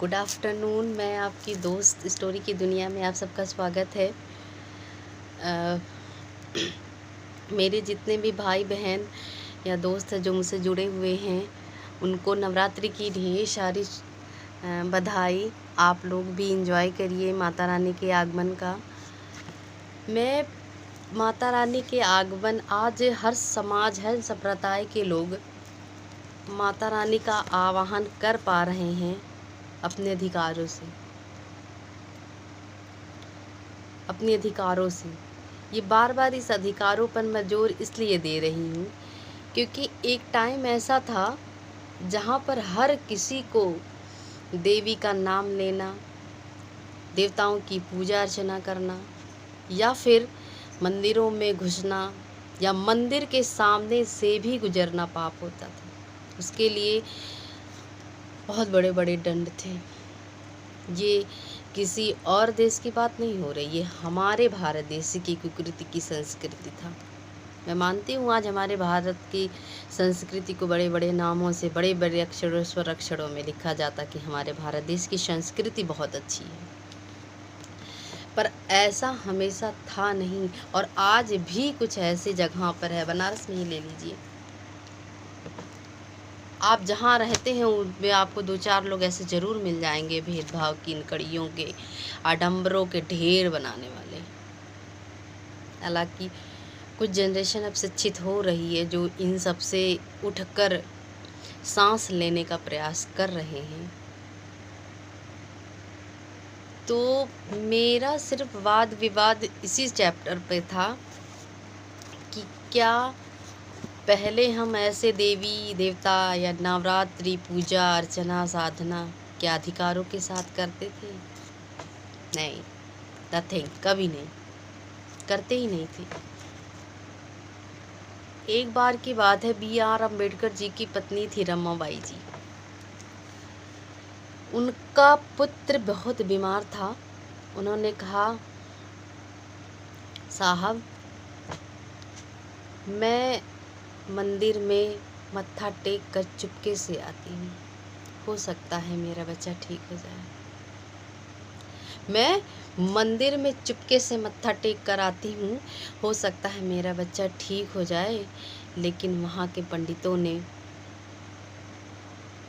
Good afternoon. मैं आपकी दोस्त स्टोरी की दुनिया में आप सबका स्वागत है। अ, मेरे जितने भी भाई बहन या दोस्त हैं जो मुझसे जुड़े हुए हैं, उनको नवरात्रि की ढेर सारी बधाई। आप लोग भी इंजॉय करिए माता रानी के आगमन का। मैं माता रानी के आगमन, आज हर समाज, हर संप्रदाय के लोग माता रानी का आवाहन कर पा रहे हैं अपने अधिकारों से, अपने अधिकारों से। ये बार बार इस अधिकारों पर मैं जोर इसलिए दे रही हूँ क्योंकि एक टाइम ऐसा था जहाँ पर हर किसी को देवी का नाम लेना, देवताओं की पूजा अर्चना करना, या फिर मंदिरों में घुसना या मंदिर के सामने से भी गुजरना पाप होता था। उसके लिए बहुत बड़े बड़े दंड थे। ये किसी और देश की बात नहीं हो रही, ये हमारे भारत देश की कुकृति की संस्कृति था। मैं मानती हूँ आज हमारे भारत की संस्कृति को बड़े बड़े नामों से, बड़े बड़े अक्षरों, स्वर अक्षरों में लिखा जाता कि हमारे भारत देश की संस्कृति बहुत अच्छी है, पर ऐसा हमेशा था नहीं। और आज भी कुछ ऐसी जगहों पर है, बनारस में ही ले लीजिए, आप जहाँ रहते हैं उनमें आपको दो चार लोग ऐसे ज़रूर मिल जाएंगे भेदभाव की, इन कड़ियों के, आडंबरों के ढेर बनाने वाले। हालांकि कुछ जनरेशन अब शिक्षित हो रही है जो इन सब से उठकर सांस लेने का प्रयास कर रहे हैं। तो मेरा सिर्फ वाद विवाद इसी चैप्टर पे था कि क्या पहले हम ऐसे देवी देवता या नवरात्रि पूजा अर्चना साधना क्या अधिकारों के साथ करते थे? नहीं, नथिंग, कभी नहीं, करते ही नहीं थे। एक बार की बात है, B.R. अम्बेडकर जी की पत्नी थी रमाबाई जी। उनका पुत्र बहुत बीमार था। उन्होंने कहा, साहब मैं मंदिर में मत्था टेक कर चुपके से आती हूँ, हो सकता है मेरा बच्चा ठीक हो जाए। मैं मंदिर में चुपके से मत्था टेक कर आती हूँ, हो सकता है मेरा बच्चा ठीक हो जाए। लेकिन वहाँ के पंडितों ने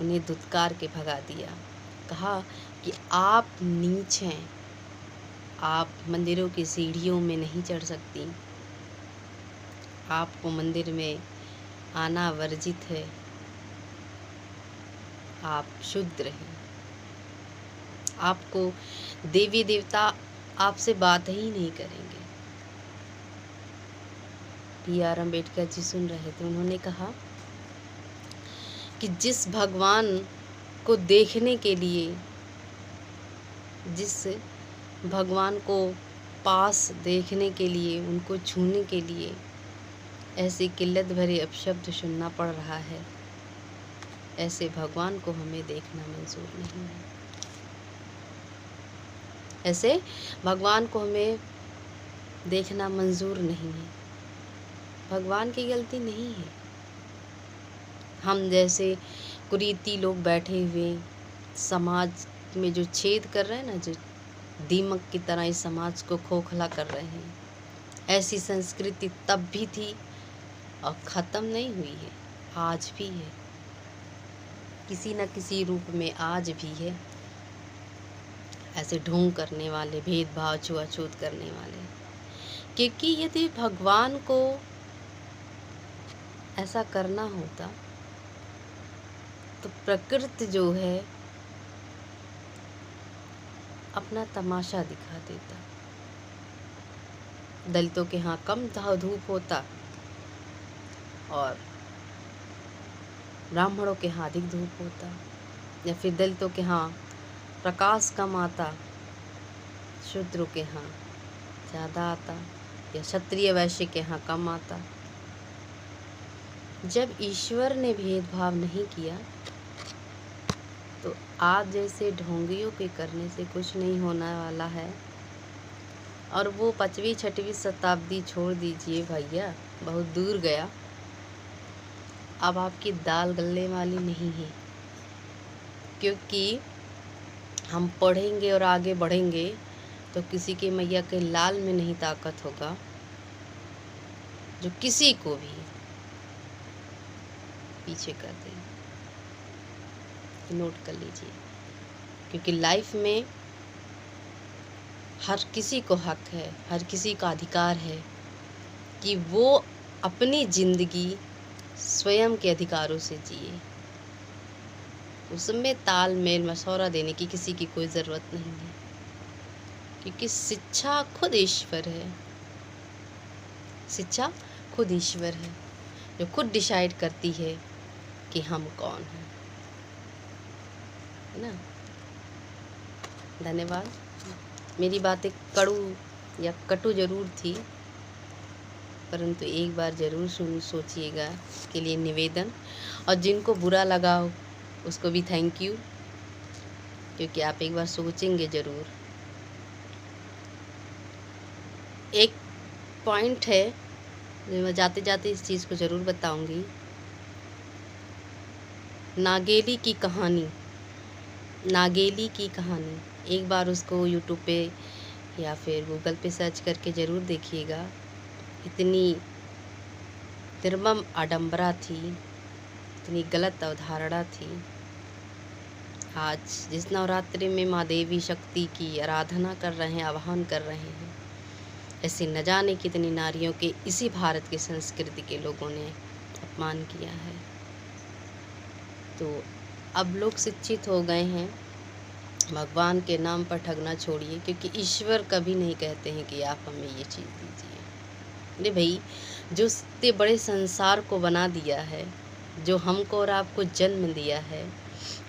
उन्हें धुतकार के भगा दिया। कहा कि आप नीच हैं, आप मंदिरों की सीढ़ियों में नहीं चढ़ सकती, आपको मंदिर में आना वर्जित है, आप शूद्र हैं, आपको देवी देवता आपसे बात ही नहीं करेंगे। B.R. अम्बेडकर जी सुन रहे थे। उन्होंने कहा कि जिस भगवान को देखने के लिए, जिस भगवान को पास देखने के लिए, उनको छूने के लिए ऐसी किल्लत भरे अपशब्द सुनना पड़ रहा है, ऐसे भगवान को हमें देखना मंजूर नहीं है। ऐसे भगवान को हमें देखना मंजूर नहीं है। भगवान की गलती नहीं है। हम जैसे कुरीति लोग बैठे हुए समाज में जो छेद कर रहे हैं ना, जो दीमक की तरह इस समाज को खोखला कर रहे हैं, ऐसी संस्कृति तब भी थी और ख़त्म नहीं हुई है, आज भी है, किसी न किसी रूप में आज भी है। ऐसे ढोंग करने वाले, भेदभाव, छुआछूत करने वाले। क्योंकि यदि भगवान को ऐसा करना होता तो प्रकृति जो है अपना तमाशा दिखा देता। दलितों के यहाँ कम धूप होता और ब्राह्मणों के यहाँ अधिक धूप होता, या फिर दलितों के यहाँ प्रकाश कम आता, शूद्रों के यहाँ ज़्यादा आता, या क्षत्रिय वैश्य के यहाँ कम आता। जब ईश्वर ने भेदभाव नहीं किया तो आप जैसे ढोंगियों के करने से कुछ नहीं होने वाला है। और वो 5वीं 6वीं शताब्दी छोड़ दीजिए भैया, बहुत दूर गया, अब आपकी दाल गलने वाली नहीं है। क्योंकि हम पढ़ेंगे और आगे बढ़ेंगे तो किसी के मैया के लाल में नहीं ताकत होगा जो किसी को भी पीछे कर दे। नोट कर लीजिए, क्योंकि लाइफ में हर किसी को हक है, हर किसी का अधिकार है कि वो अपनी ज़िंदगी स्वयं के अधिकारों से जिए। उसमें तालमेल मशवरा देने की किसी की कोई ज़रूरत नहीं है, क्योंकि शिक्षा खुद ईश्वर है। शिक्षा खुद ईश्वर है जो खुद डिसाइड करती है कि हम कौन हैं, है ना। धन्यवाद। मेरी बातें कड़ू या कटु ज़रूर थी, परंतु एक बार ज़रूर सोचिएगा, इसके लिए निवेदन। और जिनको बुरा लगा हो उसको भी थैंक यू, क्योंकि आप एक बार सोचेंगे ज़रूर। एक पॉइंट है जो मैं जाते जाते इस चीज़ को ज़रूर बताऊंगी। नागेली की कहानी, नागेली की कहानी, एक बार उसको यूट्यूब पे या फिर गूगल पे सर्च करके ज़रूर देखिएगा। इतनी निर्मम आडंबरा थी, इतनी गलत अवधारणा थी। आज जिस नवरात्रि में माँ देवी शक्ति की आराधना कर रहे हैं, आह्वान कर रहे हैं, ऐसे न जाने कितनी नारियों के इसी भारत की संस्कृति के लोगों ने अपमान किया है। तो अब लोग शिक्षित हो गए हैं, भगवान के नाम पर ठगना छोड़िए, क्योंकि ईश्वर कभी नहीं कहते हैं कि आप हमें ये चीज़ दीजिए। अरे भाई, जो इतने बड़े संसार को बना दिया है, जो हमको और आपको जन्म दिया है,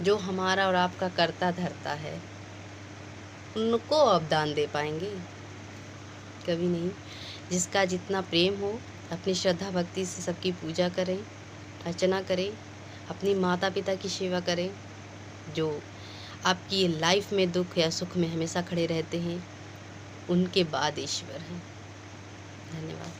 जो हमारा और आपका करता धरता है, उनको अब दान दे पाएंगे? कभी नहीं। जिसका जितना प्रेम हो, अपनी श्रद्धा भक्ति से सबकी पूजा करें, अर्चना करें, अपनी माता पिता की सेवा करें, जो आपकी लाइफ में दुख या सुख में हमेशा खड़े रहते हैं, उनके बाद ईश्वर हैं। धन्यवाद।